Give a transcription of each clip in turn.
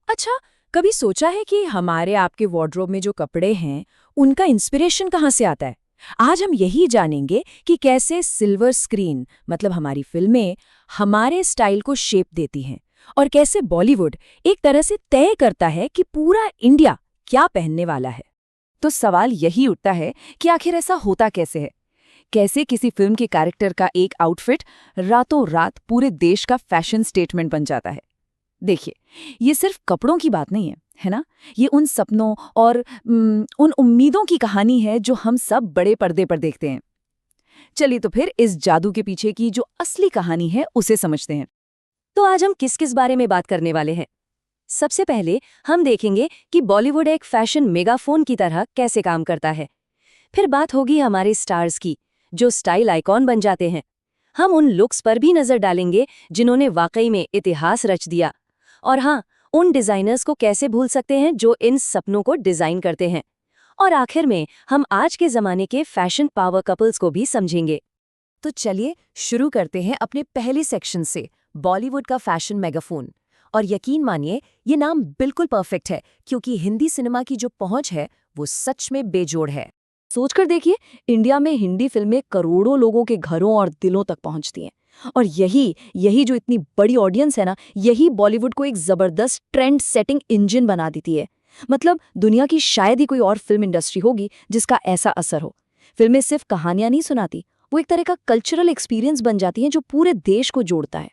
अच्छा, कभी सोचा है कि हमारे आपके वार्डरोब में जो कपड़े हैं, उनका इंस्पिरेशन कहाँ से आता है? आज हम यही जानेंगे कि कैसे सिल्वर स्क्रीन मतलब हमारी फिल्में हमारे स्टाइल को शेप देती हैं और कैसे बॉलीवुड एक तरह से तय करता है कि पूरा इंडिया क्या पहनने वाला है। तो सवाल यही उठता है कि आखिर ऐसा होता कैसे है। कैसे किसी फिल्म के कैरेक्टर का एक आउटफिट रातों रात पूरे देश का फैशन स्टेटमेंट बन जाता है। देखिए, ये सिर्फ कपड़ों की बात नहीं है ना। ये उन सपनों और उन उम्मीदों की कहानी है जो हम सब बड़े पर्दे पर देखते हैं। चलिए तो फिर इस जादू के पीछे की जो असली कहानी है उसे समझते हैं। तो आज हम किस किस बारे में बात करने वाले हैं। सबसे पहले हम देखेंगे कि बॉलीवुड एक फैशन मेगाफोन की तरह कैसे काम करता है। फिर बात होगी हमारे स्टार्स की, जो स्टाइल आइकॉन बन जाते हैं। हम उन लुक्स पर भी नजर डालेंगे जिन्होंने वाकई में इतिहास रच दिया। और हाँ, उन डिजाइनर्स को कैसे भूल सकते हैं जो इन सपनों को डिजाइन करते हैं। और आखिर में हम आज के जमाने के फैशन पावर कपल्स को भी समझेंगे। तो चलिए शुरू करते हैं अपने पहले सेक्शन से, बॉलीवुड का फैशन मेगाफोन। और यकीन मानिए, ये नाम बिल्कुल परफेक्ट है क्योंकि हिंदी सिनेमा की जो पहुंच है वो सच में बेजोड़ है। सोचकर देखिए, इंडिया में हिंदी फिल्में करोड़ों लोगों के घरों और दिलों तक पहुंचती हैं। और यही यही जो इतनी बड़ी ऑडियंस है ना, यही बॉलीवुड को एक जबरदस्त ट्रेंड सेटिंग इंजन बना देती है। मतलब दुनिया की शायद ही कोई और फिल्म इंडस्ट्री होगी जिसका ऐसा असर हो। फिल्में सिर्फ कहानियां नहीं सुनाती, वो एक तरह का कल्चरल एक्सपीरियंस बन जाती हैं जो पूरे देश को जोड़ता है।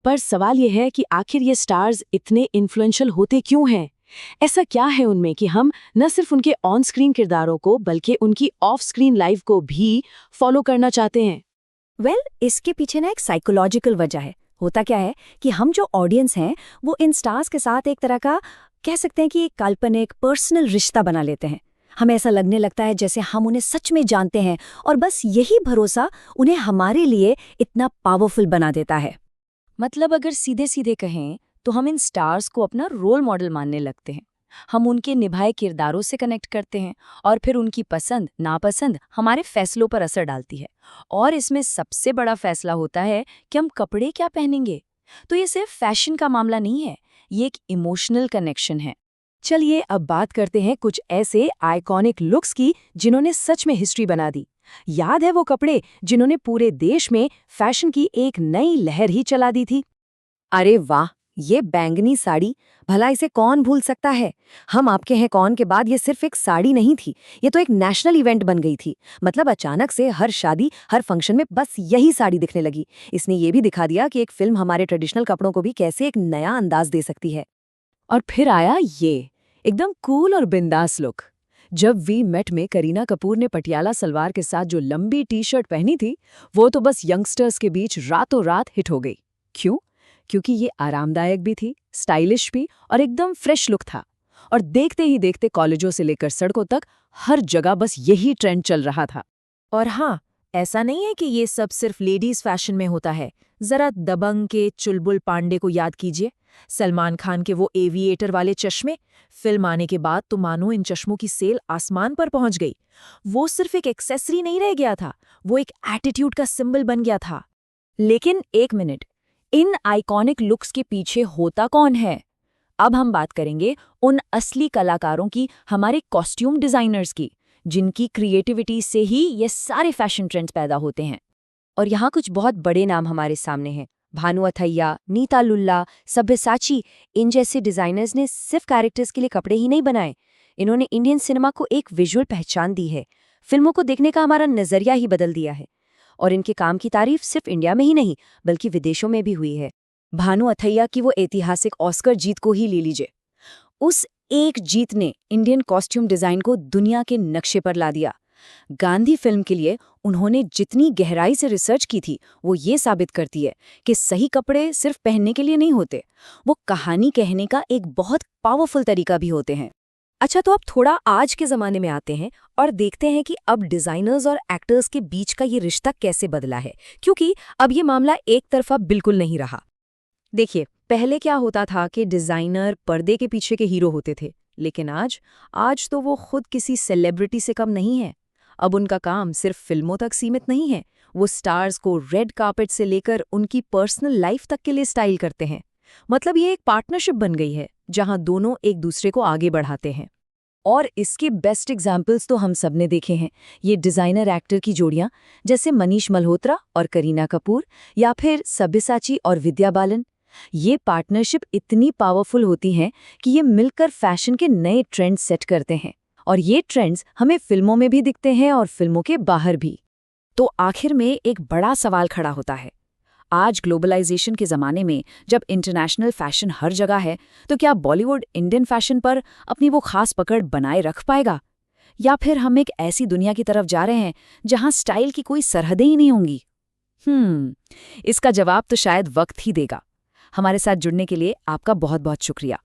पर सवाल यह है कि आखिर ये स्टार्स इतने इन्फ्लुएंशियल होते क्यों हैं? ऐसा क्या है उनमें कि हम न सिर्फ उनके ऑन स्क्रीन किरदारों को बल्कि उनकी ऑफ स्क्रीन लाइफ को भी फॉलो करना चाहते हैं? इसके पीछे ना एक साइकोलॉजिकल वजह है। होता क्या है कि हम जो ऑडियंस हैं वो इन स्टार्स के साथ एक तरह का, कह सकते हैं कि एक काल्पनिक पर्सनल रिश्ता बना लेते हैं। हमें ऐसा लगने लगता है जैसे हम उन्हें सच में जानते हैं, और बस यही भरोसा उन्हें हमारे लिए इतना पावरफुल बना देता है। मतलब अगर सीधे सीधे कहें तो हम इन स्टार्स को अपना रोल मॉडल मानने लगते हैं। हम उनके निभाए किरदारों से कनेक्ट करते हैं और फिर उनकी पसंद नापसंद हमारे फैसलों पर असर डालती है। और इसमें सबसे बड़ा फैसला होता है कि हम कपड़े क्या पहनेंगे। तो ये सिर्फ फैशन का मामला नहीं है, ये एक इमोशनल कनेक्शन है। चलिए अब बात करते हैं कुछ ऐसे आइकॉनिक लुक्स की जिन्होंने सच में हिस्ट्री बना दी। याद है वो कपड़े जिन्होंने पूरे देश में फैशन की एक नई लहर ही चला दी थी? अरे वाह, ये बैंगनी साड़ी, भला इसे कौन भूल सकता है। हम आपके हैं कौन के बाद ये सिर्फ एक साड़ी नहीं थी, ये तो एक नेशनल इवेंट बन गई थी। मतलब अचानक से हर शादी, हर फंक्शन में बस यही साड़ी दिखने लगी। इसने ये भी दिखा दिया कि एक फिल्म हमारे ट्रेडिशनल कपड़ों को भी कैसे एक नया अंदाज दे सकती है। और फिर आया ये एकदम कूल और बिंदास लुक। जब वी मेट में करीना कपूर ने पटियाला सलवार के साथ जो लंबी टी शर्ट पहनी थी, वो तो बस यंगस्टर्स के बीच रातों रात हिट हो गई। क्यों? क्योंकि ये आरामदायक भी थी, स्टाइलिश भी और एकदम फ्रेश लुक था। और देखते ही देखते कॉलेजों से लेकर सड़कों तक हर जगह बस यही ट्रेंड चल रहा था। और हाँ, ऐसा नहीं है कि ये सब सिर्फ लेडीज फैशन में होता है। जरा दबंग के चुलबुल पांडे को याद कीजिए। सलमान खान के वो एविएटर वाले चश्मे, फिल्म आने के बाद तो मानो इन चश्मों की सेल आसमान पर पहुंच गई। वो सिर्फ एक एक्सेसरी नहीं रह गया था, वो एक एटीट्यूड का सिंबल बन गया था। लेकिन एक मिनट, इन आइकॉनिक लुक्स के पीछे होता कौन है? अब हम बात करेंगे उन असली कलाकारों की, हमारे कॉस्ट्यूम डिजाइनर्स की, जिनकी क्रिएटिविटी से ही ये सारे फैशन ट्रेंड्स पैदा होते हैं। और यहाँ कुछ बहुत बड़े नाम हमारे सामने हैं। भानु अथैया, नीता लुल्ला, सब्यसाची, इन जैसे डिजाइनर्स ने सिर्फ कैरेक्टर्स के लिए कपड़े ही नहीं बनाए, इन्होंने इंडियन सिनेमा को एक विजुअल पहचान दी है। फिल्मों को देखने का हमारा नजरिया ही बदल दिया है। और इनके काम की तारीफ सिर्फ इंडिया में ही नहीं बल्कि विदेशों में भी हुई है। भानु अथैया की वो ऐतिहासिक ऑस्कर जीत को ही ले लीजिए। उस एक जीत ने इंडियन कॉस्ट्यूम डिजाइन को दुनिया के नक्शे पर ला दिया। गांधी फिल्म के लिए उन्होंने जितनी गहराई से रिसर्च की थी, वो ये साबित करती है कि सही कपड़े सिर्फ पहनने के लिए नहीं होते, वो कहानी कहने का एक बहुत पावरफुल तरीका भी होते हैं। अच्छा, तो अब थोड़ा आज के ज़माने में आते हैं और देखते हैं कि अब डिज़ाइनर्स और एक्टर्स के बीच का ये रिश्ता कैसे बदला है, क्योंकि अब ये मामला एक तरफा बिल्कुल नहीं रहा। देखिए, पहले क्या होता था कि डिज़ाइनर पर्दे के पीछे के हीरो होते थे, लेकिन आज तो वो खुद किसी सेलिब्रिटी से कम नहीं है। अब उनका काम सिर्फ फिल्मों तक सीमित नहीं है, वो स्टार्स को रेड कार्पेट से लेकर उनकी पर्सनल लाइफ तक के लिए स्टाइल करते हैं। मतलब ये एक पार्टनरशिप बन गई है जहां दोनों एक दूसरे को आगे बढ़ाते हैं। और इसके बेस्ट एग्जाम्पल्स तो हम सबने देखे हैं, ये डिजाइनर एक्टर की जोड़ियां जैसे मनीष मल्होत्रा और करीना कपूर, या फिर सब्यसाची और विद्या बालन। ये पार्टनरशिप इतनी पावरफुल होती हैं कि ये मिलकर फैशन के नए ट्रेंड्स सेट करते हैं, और ये ट्रेंड्स हमें फिल्मों में भी दिखते हैं और फिल्मों के बाहर भी। तो आखिर में एक बड़ा सवाल खड़ा होता है, आज ग्लोबलाइजेशन के ज़माने में जब इंटरनेशनल फैशन हर जगह है, तो क्या बॉलीवुड इंडियन फैशन पर अपनी वो खास पकड़ बनाए रख पाएगा, या फिर हम एक ऐसी दुनिया की तरफ जा रहे हैं जहां स्टाइल की कोई सरहदें ही नहीं होंगी? इसका जवाब तो शायद वक्त ही देगा। हमारे साथ जुड़ने के लिए आपका बहुत बहुत शुक्रिया।